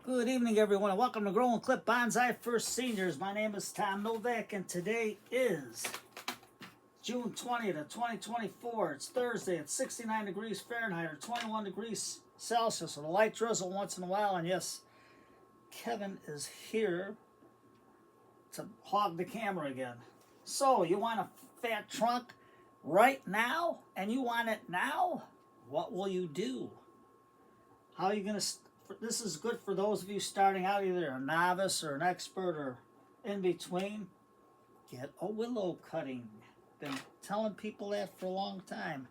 Good evening, everyone, and welcome to Grow and Clip Bonsai for Seniors. My name is Tom Novak, and today is June 20th of 2024. It's Thursday. It's 69 degrees Fahrenheit or 21 degrees Celsius with a light drizzle once in a while. And yes, Kevin is here to hog the camera again. So, you want a fat trunk right now, and you want it now? What will you do? How are you going to... This is good for those of you starting out, either a novice or an expert or in between. Get a willow cutting. Been telling people that for a long time.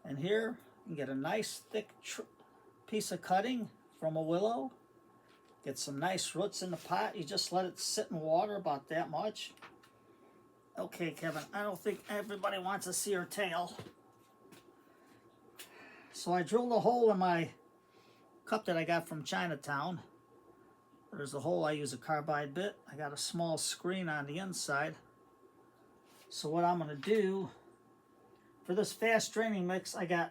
And here, you can get a nice thick piece of cutting from a willow. Get some nice roots in the pot. You just let it sit in water about that much. Okay, Kevin, I don't think everybody wants to see her tail. So I drilled a hole in my cup that I got from Chinatown. There's a hole. I use a carbide bit. I got a small screen on the inside. So what I'm going to do for this fast draining mix, I got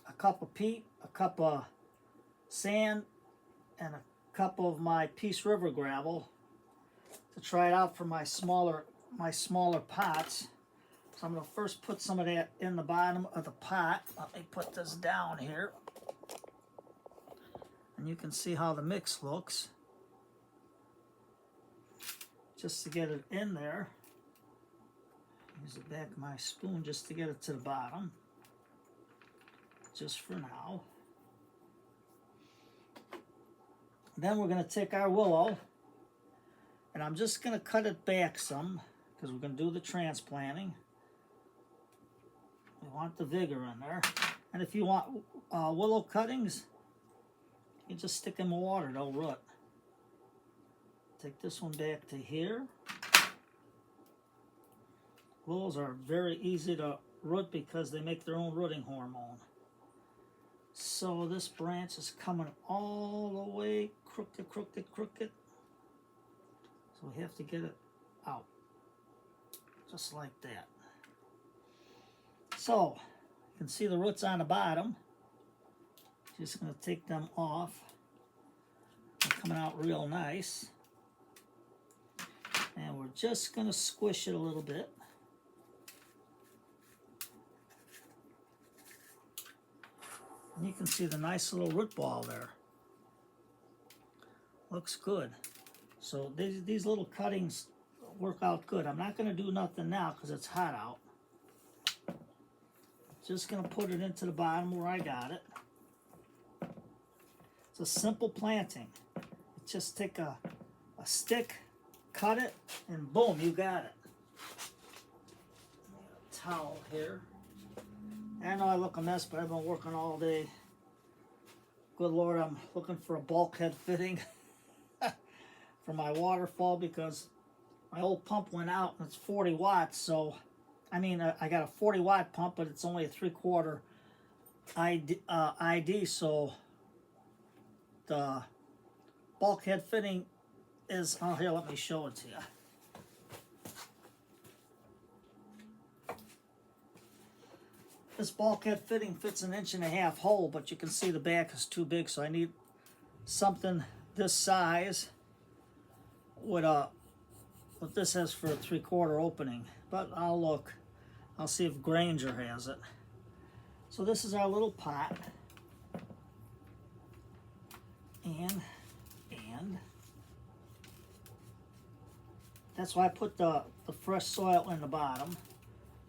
a cup of peat, a cup of sand, and a cup of my Peace River gravel to try it out for my smaller pots. So I'm going to first put some of that in the bottom of the pot. Let me put this down here. And you can see how the mix looks. Just to get it in there. Use the back of my spoon just to get it to the bottom. Just for now. Then we're going to take our willow. And I'm just going to cut it back some. Because we're going to do the transplanting. We want the vigor in there. And if you want willow cuttings, you just stick them in water, they'll root. Take this one back to here. Willows are very easy to root because they make their own rooting hormone. So this branch is coming all the way crooked. So we have to get it out. Just like that. So, you can see the roots on the bottom. Just going to take them off. They're coming out real nice. And we're just going to squish it a little bit. And you can see the nice little root ball there. Looks good. So these little cuttings work out good. I'm not going to do nothing now because it's hot out. Just going to put it into the bottom where I got it. It's a simple planting. You just take a stick, cut it, and boom, you got it. A towel here. I know I look a mess, but I've been working all day. Good Lord, I'm looking for a bulkhead fitting for my waterfall because my old pump went out and it's 40 watts. So, I mean, I got a 40 watt pump, but it's only a 3/4 ID, so the bulkhead fitting is, oh, here, let me show it to you. This bulkhead fitting fits 1.5 inch hole, but you can see the back is too big, so I need something this size with what this has for a 3/4 opening. But I'll look. I'll see if Granger has it. So this is our little pot. And that's why I put the fresh soil in the bottom,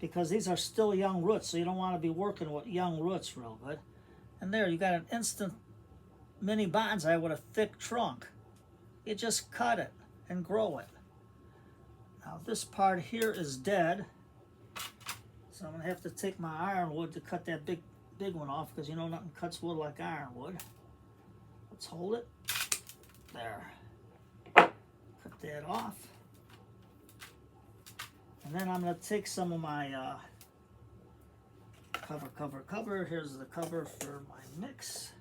because these are still young roots, so you don't want to be working with young roots real good. And there, you got an instant mini bonsai with a thick trunk. You just cut it and grow it. Now this part here is dead, so I'm going to have to take my ironwood to cut that big one off, because you know nothing cuts wood like ironwood. Let's hold it. There. Cut that off. And then I'm going to take some of my cover. Here's the cover for my mix.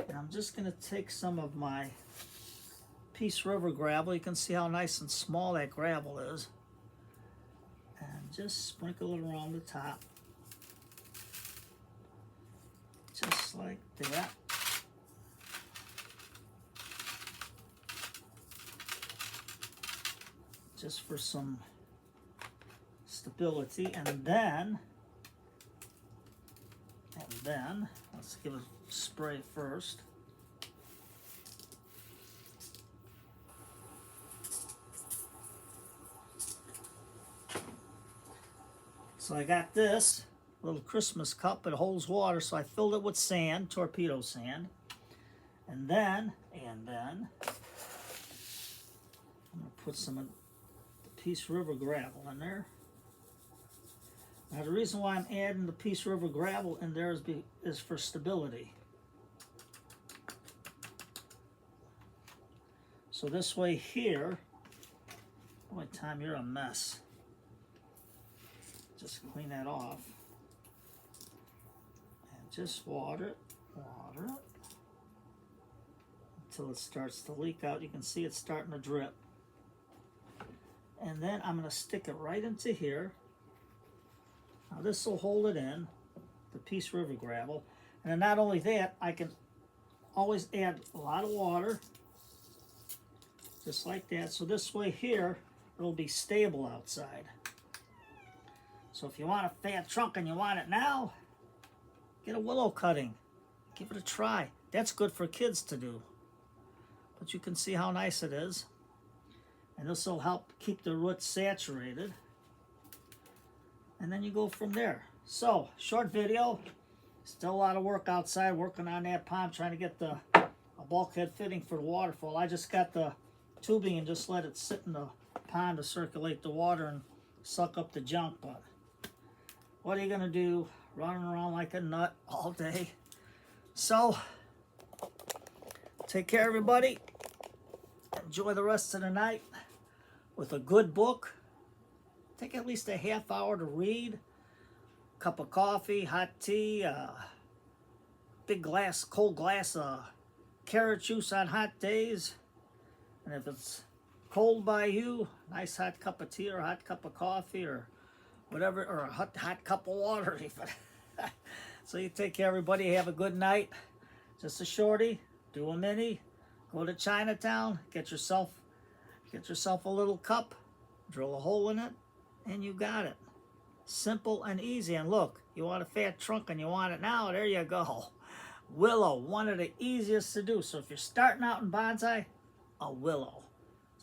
And I'm just going to take some of my Peace River gravel. You can see how nice and small that gravel is. And just sprinkle it around the top. Just like that. just for some stability. And then let's give it a spray first. So I got this little Christmas cup. It holds water, so I filled it with sand, torpedo sand. And then I'm going to put some of the Peace River gravel in there. Now the reason why I'm adding the Peace River gravel in there is for stability. So this way here, boy Tom, you're a mess. Just clean that off. And just water it until it starts to leak out. You can see it's starting to drip. And then I'm going to stick it right into here. Now this will hold it in, the Peace River gravel. And then not only that, I can always add a lot of water, just like that. So this way here, it'll be stable outside. So if you want a fat trunk and you want it now, get a willow cutting. Give it a try. That's good for kids to do. But you can see how nice it is. And this will help keep the roots saturated. And then you go from there. So, short video. Still a lot of work outside, working on that pond, trying to get a bulkhead fitting for the waterfall. I just got the tubing and just let it sit in the pond to circulate the water and suck up the junk. But what are you going to do? Running around like a nut all day. So, take care, everybody. Enjoy the rest of the night with a good book. Take at least a half hour to read. Cup of coffee, hot tea, big glass, cold glass of carrot juice on hot days. And if it's cold by you, nice hot cup of tea or a hot cup of coffee or whatever, or a hot cup of water even. So you take care, everybody. Have a good night. Just a shorty. Do a mini. Go to Chinatown. Get yourself a little cup. Drill a hole in it, and you got it. Simple and easy. And look, you want a fat trunk and you want it now, there you go. Willow, one of the easiest to do. So if you're starting out in bonsai, a willow.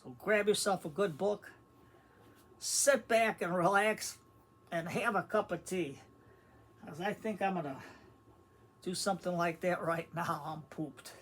So grab yourself a good book, sit back and relax, and have a cup of tea. Because I think I'm going to do something like that right now. I'm pooped.